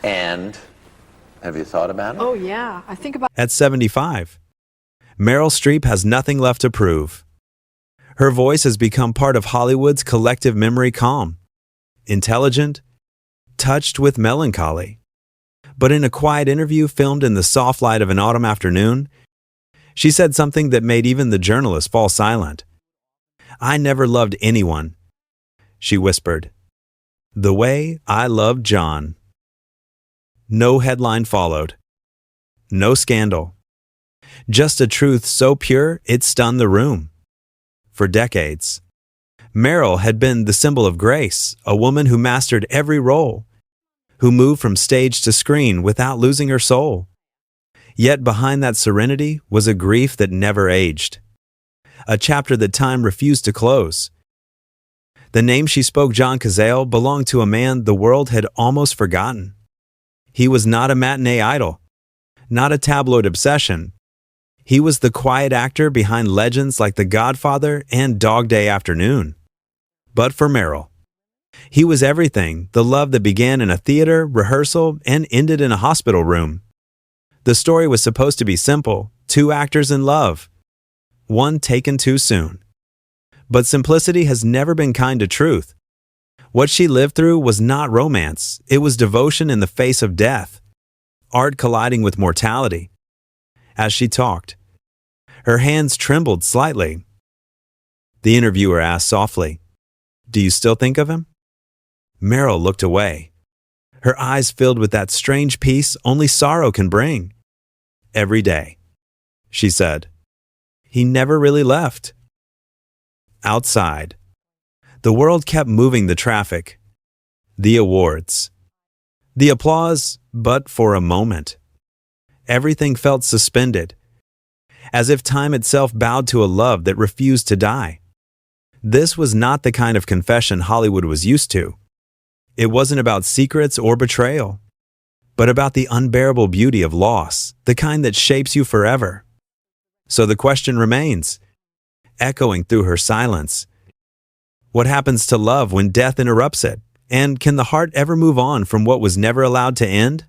And have you thought about it? Oh, yeah. I think about At 75, Meryl Streep has nothing left to prove. Her voice has become part of Hollywood's collective memory, calm, intelligent, touched with melancholy. But in a quiet interview filmed in the soft light of an autumn afternoon, she said something that made even the journalist fall silent. "I never loved anyone," she whispered, "the way I loved John." No headline followed. No scandal. Just a truth so pure it stunned the room. For decades, Meryl had been the symbol of grace, a woman who mastered every role, who moved from stage to screen without losing her soul. Yet behind that serenity was a grief that never aged, a chapter that time refused to close. The name she spoke, John Cazale, belonged to a man the world had almost forgotten. He was not a matinee idol, not a tabloid obsession. He was the quiet actor behind legends like The Godfather and Dog Day Afternoon. But for Meryl, he was everything, the love that began in a theater, rehearsal, and ended in a hospital room. The story was supposed to be simple, two actors in love, one taken too soon. But simplicity has never been kind to truth. What she lived through was not romance, it was devotion in the face of death, art colliding with mortality. As she talked, her hands trembled slightly. The interviewer asked softly, "Do you still think of him?" Meryl looked away, her eyes filled with that strange peace only sorrow can bring. "Every day," she said. "He never really left." Outside, the world kept moving, the traffic, the awards, the applause, but for a moment, everything felt suspended, as if time itself bowed to a love that refused to die. This was not the kind of confession Hollywood was used to. It wasn't about secrets or betrayal, but about the unbearable beauty of loss, the kind that shapes you forever. So the question remains, echoing through her silence. What happens to love when death interrupts it? And can the heart ever move on from what was never allowed to end?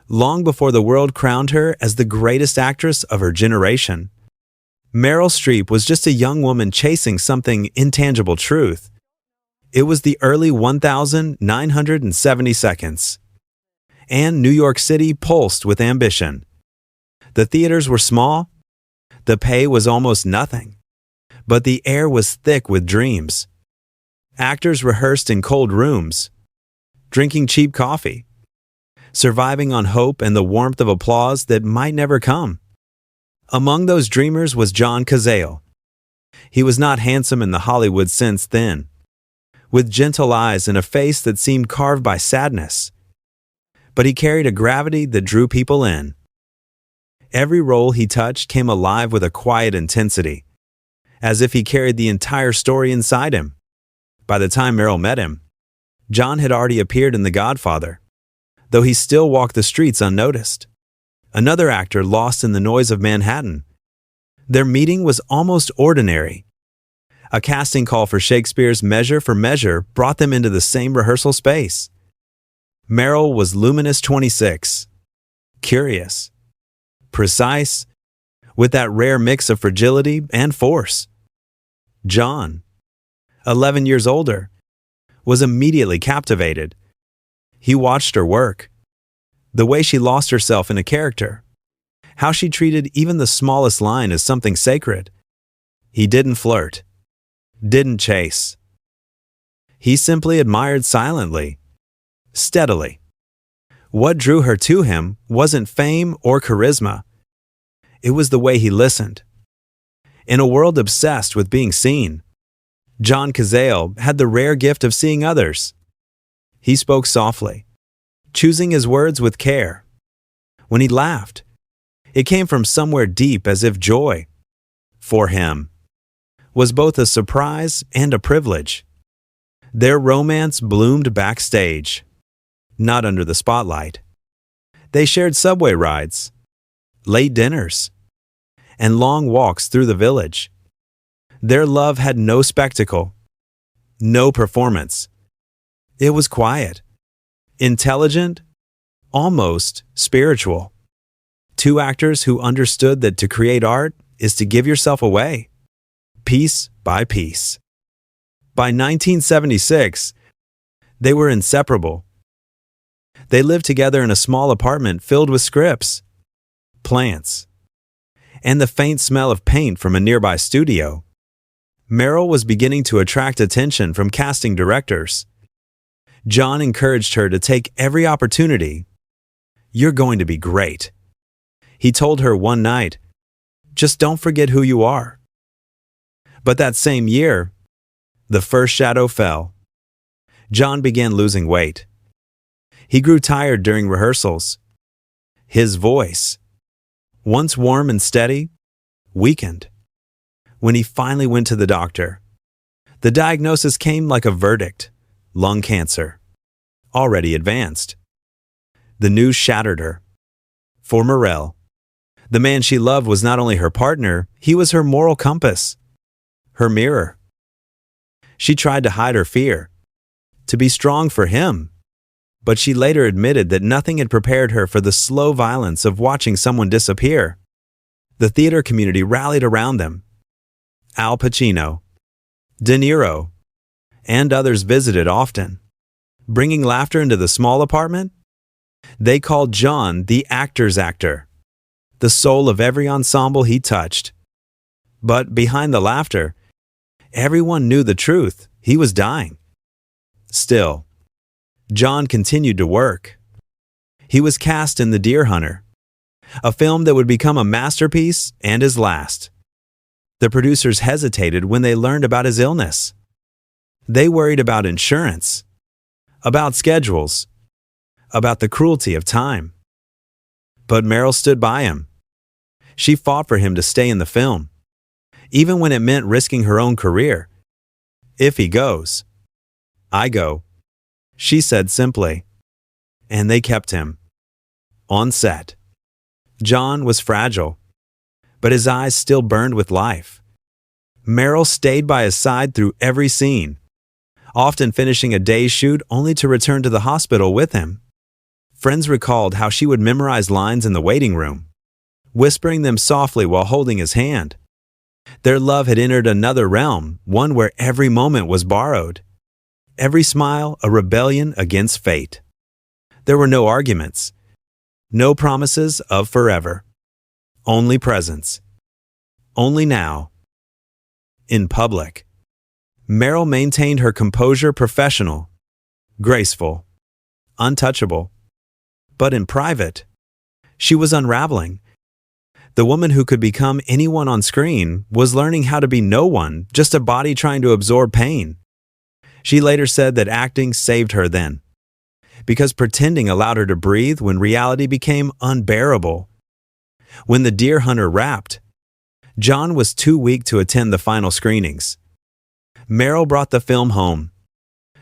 Long before the world crowned her as the greatest actress of her generation, Meryl Streep was just a young woman chasing something intangible truth. It was the early 1970 seconds, and New York City pulsed with ambition. The theaters were small, the pay was almost nothing, but the air was thick with dreams. Actors rehearsed in cold rooms, drinking cheap coffee, surviving on hope and the warmth of applause that might never come. Among those dreamers was John Cazale. He was not handsome in the Hollywood sense then, with gentle eyes and a face that seemed carved by sadness. But he carried a gravity that drew people in. Every role he touched came alive with a quiet intensity, as if he carried the entire story inside him. By the time Meryl met him, John had already appeared in The Godfather, though he still walked the streets unnoticed. Another actor lost in the noise of Manhattan. Their meeting was almost ordinary. A casting call for Shakespeare's Measure for Measure brought them into the same rehearsal space. Meryl was luminous 26, curious, precise, with that rare mix of fragility and force. John, 11 years older, was immediately captivated. He watched her work, the way she lost herself in a character, how she treated even the smallest line as something sacred. He didn't flirt, didn't chase. He simply admired silently, steadily. What drew her to him wasn't fame or charisma. It was the way he listened. In a world obsessed with being seen, John Cazale had the rare gift of seeing others. He spoke softly, choosing his words with care. When he laughed, it came from somewhere deep, as if joy, for him, was both a surprise and a privilege. Their romance bloomed backstage, not under the spotlight. They shared subway rides, late dinners, and long walks through the village. Their love had no spectacle, no performance. It was quiet, intelligent, almost spiritual. Two actors who understood that to create art is to give yourself away, piece by piece. By 1976, they were inseparable. They lived together in a small apartment filled with scripts, plants, and the faint smell of paint from a nearby studio. Meryl was beginning to attract attention from casting directors. John encouraged her to take every opportunity. "You're going to be great," he told her one night. "Just don't forget who you are." But that same year, the first shadow fell. John began losing weight. He grew tired during rehearsals. His voice, once warm and steady, weakened. When he finally went to the doctor, the diagnosis came like a verdict: lung cancer, already advanced. The news shattered her. For Meryl, the man she loved was not only her partner, he was her moral compass, her mirror. She tried to hide her fear, to be strong for him, but she later admitted that nothing had prepared her for the slow violence of watching someone disappear. The theater community rallied around them. Al Pacino, De Niro, and others visited often, bringing laughter into the small apartment. They called John the actor's actor, the soul of every ensemble he touched. But behind the laughter, everyone knew the truth: he was dying. Still, John continued to work. He was cast in The Deer Hunter, a film that would become a masterpiece and his last. The producers hesitated when they learned about his illness. They worried about insurance, about schedules, about the cruelty of time. But Meryl stood by him. She fought for him to stay in the film, even when it meant risking her own career. "If he goes, I go," she said simply. And they kept him. On set, John was fragile, but his eyes still burned with life. Meryl stayed by his side through every scene, often finishing a day's shoot only to return to the hospital with him. Friends recalled how she would memorize lines in the waiting room, whispering them softly while holding his hand. Their love had entered another realm, one where every moment was borrowed, every smile a rebellion against fate. There were no arguments, no promises of forever, only presence, only now. In public, Meryl maintained her composure, professional, graceful, untouchable. But in private, she was unraveling. The woman who could become anyone on screen was learning how to be no one, just a body trying to absorb pain. She later said that acting saved her then, because pretending allowed her to breathe when reality became unbearable. When The Deer Hunter wrapped, John was too weak to attend the final screenings. Meryl brought the film home,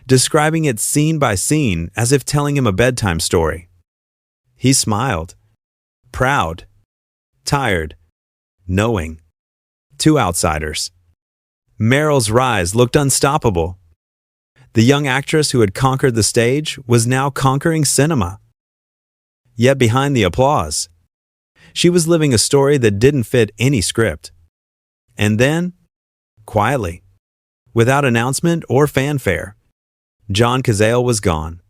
describing it scene by scene as if telling him a bedtime story. He smiled, proud, tired, knowing. Two outsiders. Meryl's rise looked unstoppable. The young actress who had conquered the stage was now conquering cinema. Yet behind the applause, she was living a story that didn't fit any script. And then, quietly, without announcement or fanfare, John Cazale was gone.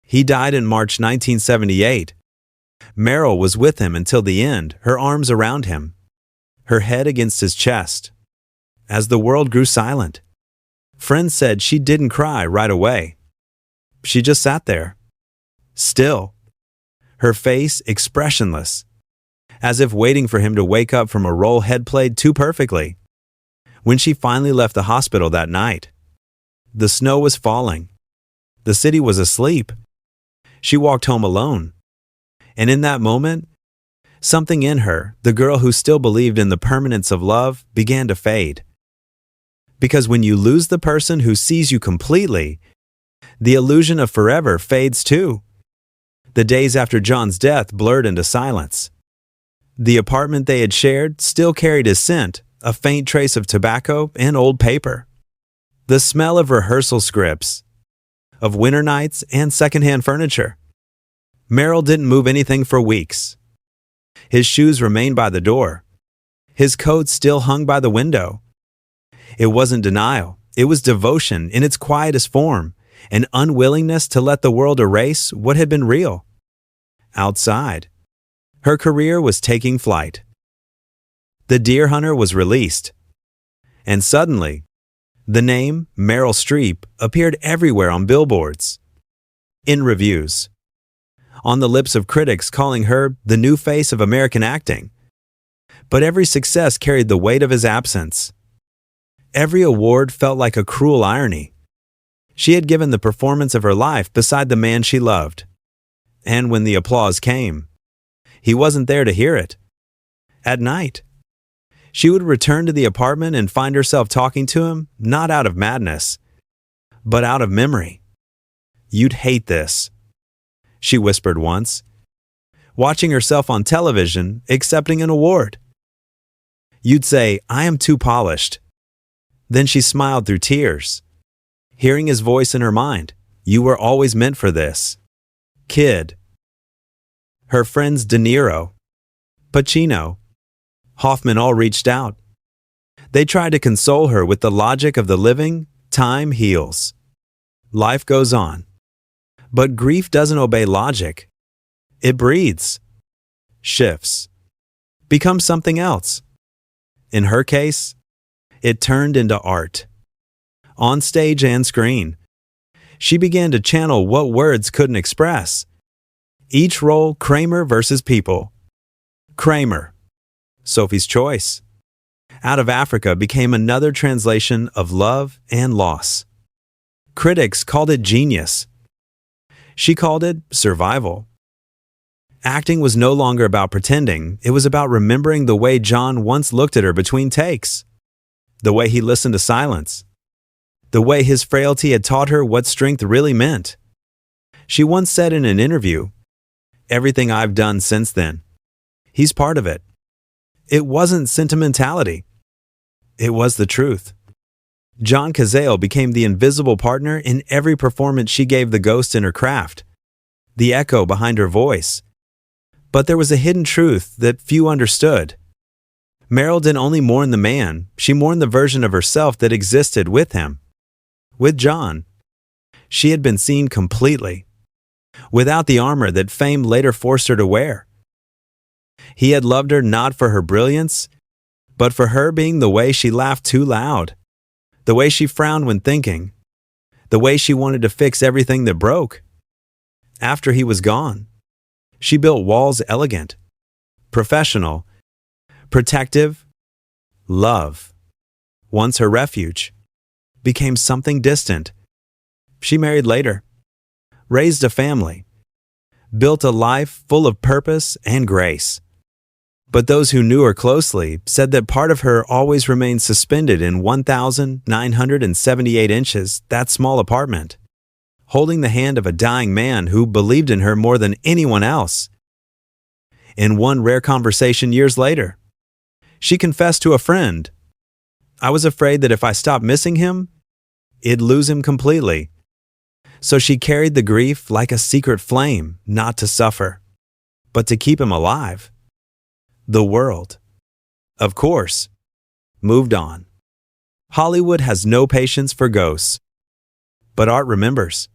He died in March 1978. Meryl was with him until the end, her arms around him, her head against his chest. As the world grew silent, friends said she didn't cry right away. She just sat there, still, her face expressionless, as if waiting for him to wake up from a role head played too perfectly. When she finally left the hospital that night, the snow was falling. The city was asleep. She walked home alone. And in that moment, something in her, the girl who still believed in the permanence of love, began to fade. Because when you lose the person who sees you completely, the illusion of forever fades too. The days after John's death blurred into silence. The apartment they had shared still carried his scent, a faint trace of tobacco and old paper. The smell of rehearsal scripts, of winter nights and secondhand furniture. Meryl didn't move anything for weeks. His shoes remained by the door. His coat still hung by the window. It wasn't denial. It was devotion in its quietest form, an unwillingness to let the world erase what had been real. Outside, her career was taking flight. The deer hunter was released. And suddenly, the name Meryl Streep appeared everywhere on billboards, in reviews, on the lips of critics calling her the new face of American acting. But every success carried the weight of his absence. Every award felt like a cruel irony. She had given the performance of her life beside the man she loved. And when the applause came, he wasn't there to hear it. At night, she would return to the apartment and find herself talking to him, not out of madness, but out of memory. "You'd hate this," she whispered once, watching herself on television accepting an award. "You'd say, 'I am too polished.'" Then she smiled through tears, hearing his voice in her mind. "You were always meant for this, kid." Her friends De Niro, Pacino, Hoffman all reached out. They tried to console her with the logic of the living. Time heals. Life goes on. But grief doesn't obey logic. It breathes, shifts, becomes something else. In her case, it turned into art. On stage and screen, she began to channel what words couldn't express. Each role, Kramer versus people. Kramer, Sophie's Choice, Out of Africa became another translation of love and loss. Critics called it genius. She called it survival. Acting was no longer about pretending. It was about remembering the way John once looked at her between takes, the way he listened to silence, the way his frailty had taught her what strength really meant. She once said in an interview, "Everything I've done since then, he's part of it." It wasn't sentimentality. It was the truth. John Cazale became the invisible partner in every performance. She gave the ghost in her craft, the echo behind her voice. But there was a hidden truth that few understood. Meryl didn't only mourn the man, she mourned the version of herself that existed with him. With John, she had been seen completely, without the armor that fame later forced her to wear. He had loved her not for her brilliance, but for her being the way she laughed too loud, the way she frowned when thinking, the way she wanted to fix everything that broke. After he was gone, she built walls elegant, professional, protective. Love, once her refuge, became something distant. She married later, raised a family, built a life full of purpose and grace. But those who knew her closely said that part of her always remained suspended in 1,978 inches, that small apartment, holding the hand of a dying man who believed in her more than anyone else. In one rare conversation years later, she confessed to a friend, "I was afraid that if I stopped missing him, I'd lose him completely." So she carried the grief like a secret flame, not to suffer, but to keep him alive. The world, of course, moved on. Hollywood has no patience for ghosts, but art remembers.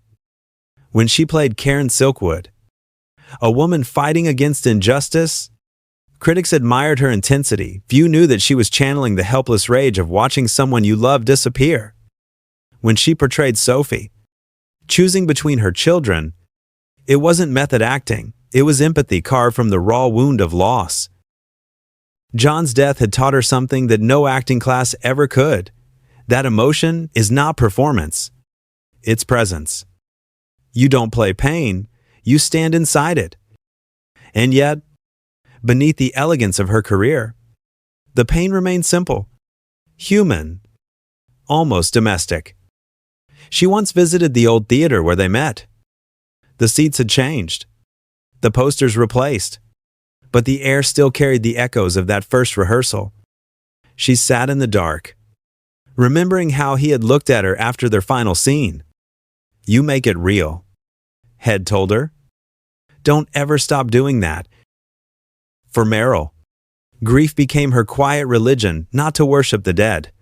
When she played Karen Silkwood, a woman fighting against injustice, critics admired her intensity. Few knew that she was channeling the helpless rage of watching someone you love disappear. When she portrayed Sophie, choosing between her children, it wasn't method acting, it was empathy carved from the raw wound of loss. John's death had taught her something that no acting class ever could. That emotion is not performance, it's presence. You don't play pain, you stand inside it. And yet, beneath the elegance of her career, the pain remained simple, human, almost domestic. She once visited the old theater where they met. The seats had changed, the posters replaced, but the air still carried the echoes of that first rehearsal. She sat in the dark, remembering how he had looked at her after their final scene. "You make it real," Head told her. Don't ever stop doing that. For Meryl, grief became her quiet religion, not to worship the dead,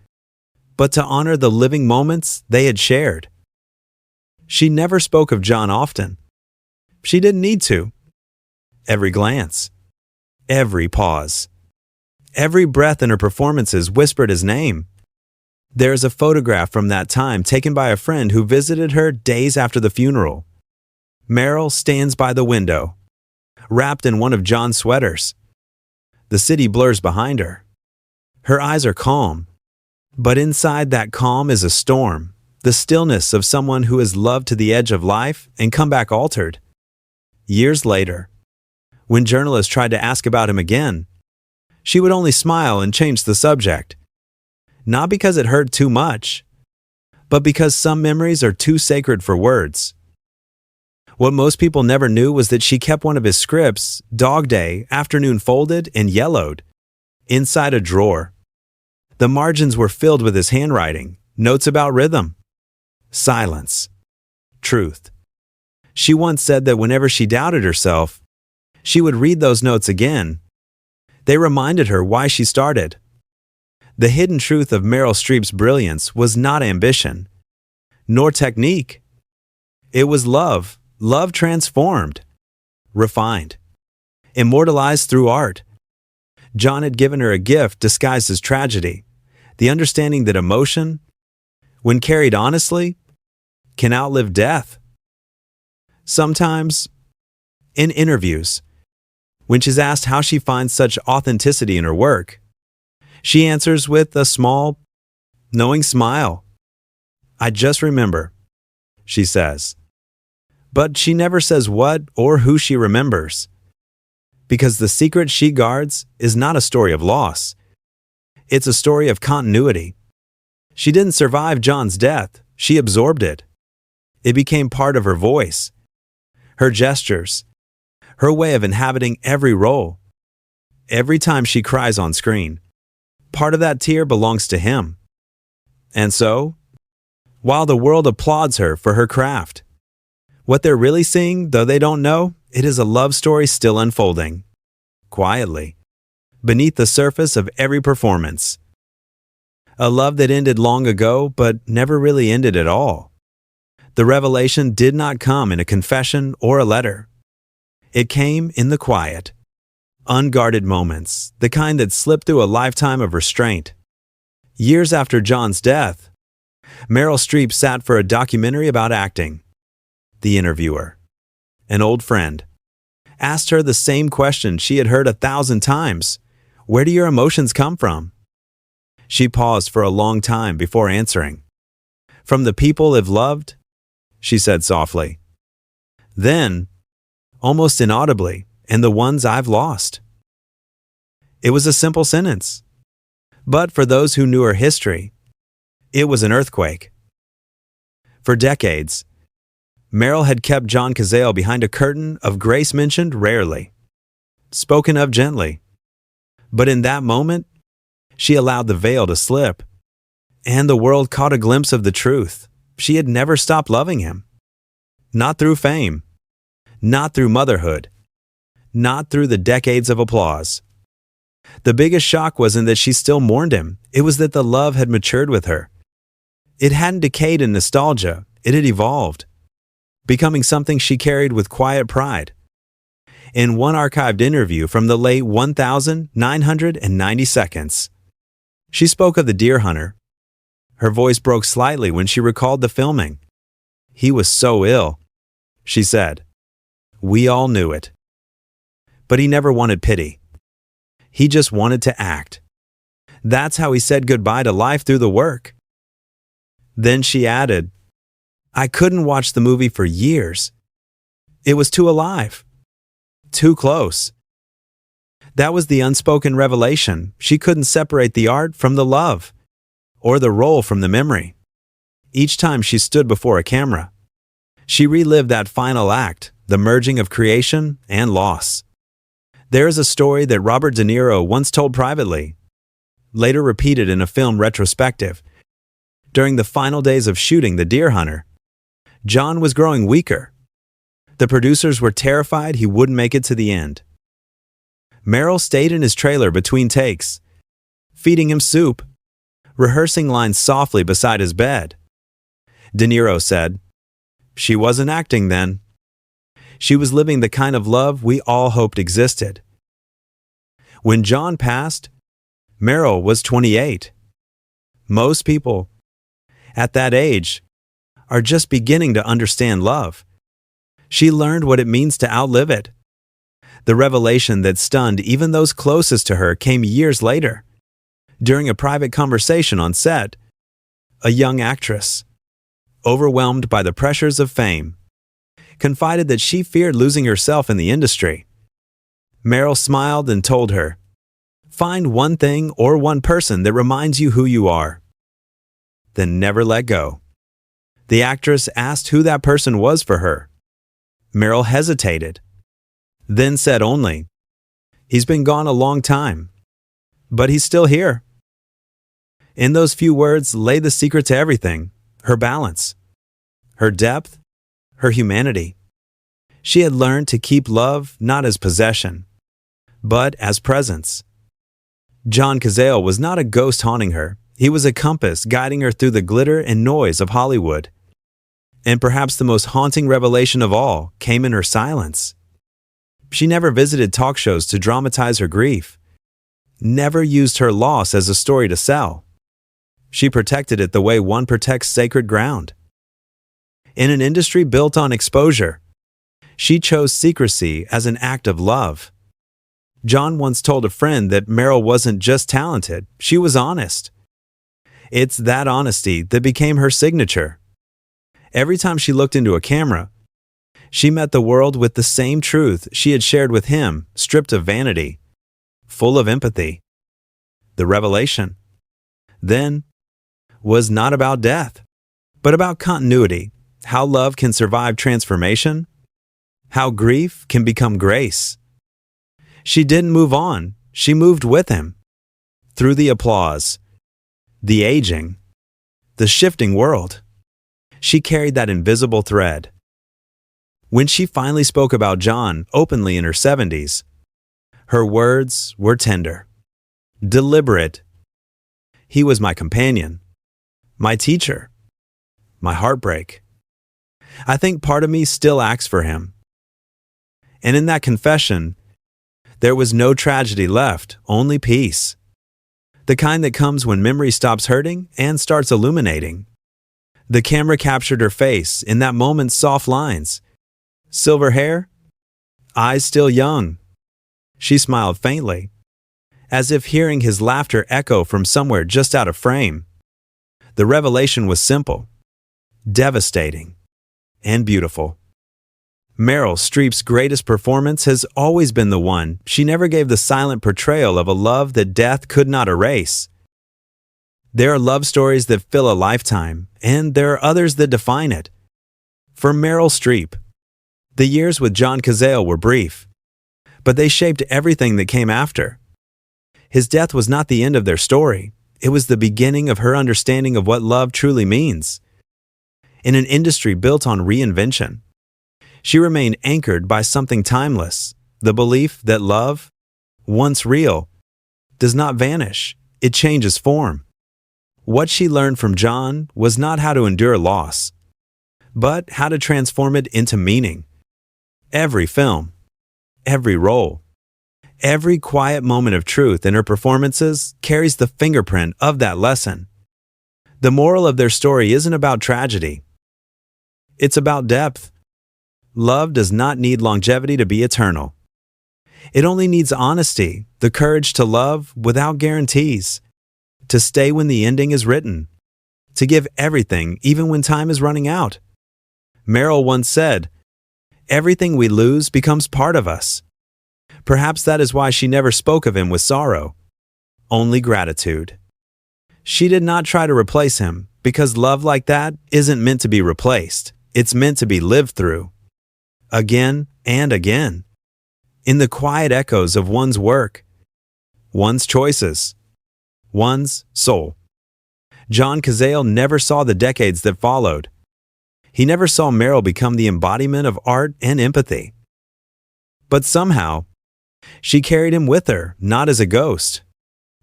but to honor the living moments they had shared. She never spoke of John often. She didn't need to. Every glance, every pause, every breath in her performances whispered his name. There is a photograph from that time taken by a friend who visited her days after the funeral. Meryl stands by the window, wrapped in one of John's sweaters. The city blurs behind her. Her eyes are calm, but inside that calm is a storm, the stillness of someone who has loved to the edge of life and come back altered. Years later, when journalists tried to ask about him again, she would only smile and change the subject. Not because it hurt too much, but because some memories are too sacred for words. What most people never knew was that she kept one of his scripts, Dog Day, afternoon folded and yellowed, inside a drawer. The margins were filled with his handwriting, notes about rhythm, silence, truth. She once said that whenever she doubted herself, she would read those notes again. They reminded her why she started. The hidden truth of Meryl Streep's brilliance was not ambition, nor technique. It was love. Love transformed, refined, immortalized through art. John had given her a gift disguised as tragedy, the understanding that emotion, when carried honestly, can outlive death. Sometimes, in interviews, when she's asked how she finds such authenticity in her work, she answers with a small, knowing smile. "I just remember," she says. But she never says what or who she remembers, because the secret she guards is not a story of loss. It's a story of continuity. She didn't survive John's death, she absorbed it. It became part of her voice, her gestures, her way of inhabiting every role. Every time she cries on screen, part of that tear belongs to him. And so, while the world applauds her for her craft, what they're really seeing, though they don't know, it is a love story still unfolding, quietly, beneath the surface of every performance. A love that ended long ago, but never really ended at all. The revelation did not come in a confession or a letter. It came in the quiet, unguarded moments, the kind that slipped through a lifetime of restraint. Years after John's death, Meryl Streep sat for a documentary about acting. The interviewer, an old friend, asked her the same question she had heard 1,000 times. "Where do your emotions come from?" She paused for a long time before answering. "From the people I've loved," she said softly. Then, almost inaudibly, "and the ones I've lost." It was a simple sentence, but for those who knew her history, it was an earthquake. For decades, Meryl had kept John Cazale behind a curtain of grace mentioned rarely, spoken of gently. But in that moment, she allowed the veil to slip, and the world caught a glimpse of the truth. She had never stopped loving him. Not through fame, not through motherhood, not through the decades of applause. The biggest shock wasn't that she still mourned him, it was that the love had matured with her. It hadn't decayed in nostalgia, it had evolved, becoming something she carried with quiet pride. In one archived interview from the late 1990 seconds, she spoke of the deer hunter. Her voice broke slightly when she recalled the filming. "He was so ill," she said. "We all knew it. But he never wanted pity. He just wanted to act. That's how he said goodbye to life through the work." Then she added, "I couldn't watch the movie for years. It was too alive, too close." That was the unspoken revelation. She couldn't separate the art from the love, or the role from the memory. Each time she stood before a camera, she relived that final act, the merging of creation and loss. There is a story that Robert De Niro once told privately, later repeated in a film retrospective. During the final days of shooting The Deer Hunter, John was growing weaker. The producers were terrified he wouldn't make it to the end. Meryl stayed in his trailer between takes, feeding him soup, rehearsing lines softly beside his bed. De Niro said, "She wasn't acting then. She was living the kind of love we all hoped existed." When John passed, Meryl was 28. Most people, at that age, are just beginning to understand love. She learned what it means to outlive it. The revelation that stunned even those closest to her came years later. During a private conversation on set, a young actress, overwhelmed by the pressures of fame, confided that she feared losing herself in the industry. Meryl smiled and told her, "Find one thing or one person that reminds you who you are. Then never let go." The actress asked who that person was for her. Meryl hesitated, then said only, "He's been gone a long time, but he's still here." In those few words lay the secret to everything: her balance, her depth, her humanity. She had learned to keep love not as possession, but as presence. John Cazale was not a ghost haunting her. He was a compass guiding her through the glitter and noise of Hollywood. And perhaps the most haunting revelation of all came in her silence. She never visited talk shows to dramatize her grief, never used her loss as a story to sell. She protected it the way one protects sacred ground. In an industry built on exposure, she chose secrecy as an act of love. John once told a friend that Meryl wasn't just talented, she was honest. It's that honesty that became her signature. Every time she looked into a camera, she met the world with the same truth she had shared with him, stripped of vanity, full of empathy. The revelation, then, was not about death, but about continuity, how love can survive transformation, how grief can become grace. She didn't move on, she moved with him. Through the applause, the aging, the shifting world, she carried that invisible thread. When she finally spoke about John openly in her 70s, her words were tender, deliberate. "He was my companion, my teacher, my heartbreak. I think part of me still acts for him." And in that confession, there was no tragedy left, only peace. The kind that comes when memory stops hurting and starts illuminating. The camera captured her face, in that moment's soft lines. Silver hair, eyes still young. She smiled faintly, as if hearing his laughter echo from somewhere just out of frame. The revelation was simple, devastating, and beautiful. Meryl Streep's greatest performance has always been the one she never gave the silent portrayal of a love that death could not erase. There are love stories that fill a lifetime, and there are others that define it. For Meryl Streep, the years with John Cazale were brief, but they shaped everything that came after. His death was not the end of their story. It was the beginning of her understanding of what love truly means. In an industry built on reinvention, she remained anchored by something timeless, the belief that love, once real, does not vanish, it changes form. What she learned from John was not how to endure loss, but how to transform it into meaning. Every film, every role, every quiet moment of truth in her performances carries the fingerprint of that lesson. The moral of their story isn't about tragedy. It's about depth. Love does not need longevity to be eternal. It only needs honesty, the courage to love without guarantees, to stay when the ending is written, to give everything even when time is running out. Meryl once said, "Everything we lose becomes part of us." Perhaps that is why she never spoke of him with sorrow, only gratitude. She did not try to replace him, because love like that isn't meant to be replaced. It's meant to be lived through, again and again, in the quiet echoes of one's work, one's choices, one's soul. John Cazale never saw the decades that followed. He never saw Meryl become the embodiment of art and empathy. But somehow, she carried him with her, not as a ghost,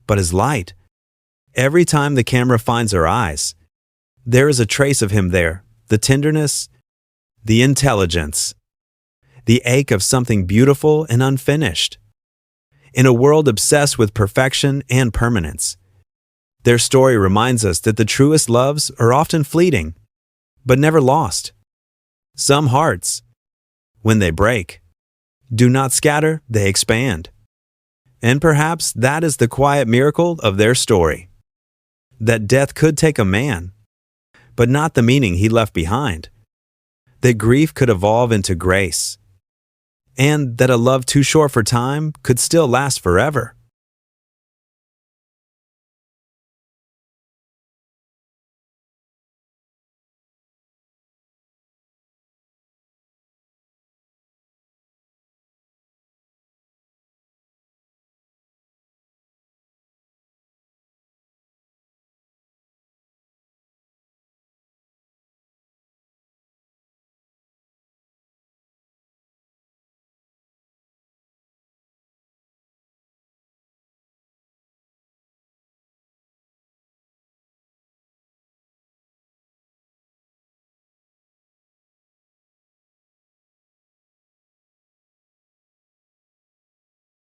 but as light. Every time the camera finds her eyes, there is a trace of him there, the tenderness, the intelligence, the ache of something beautiful and unfinished. In a world obsessed with perfection and permanence, their story reminds us that the truest loves are often fleeting, but never lost. Some hearts, when they break, do not scatter, they expand. And perhaps that is the quiet miracle of their story. That death could take a man, but not the meaning he left behind. That grief could evolve into grace, and that a love too short for time could still last forever.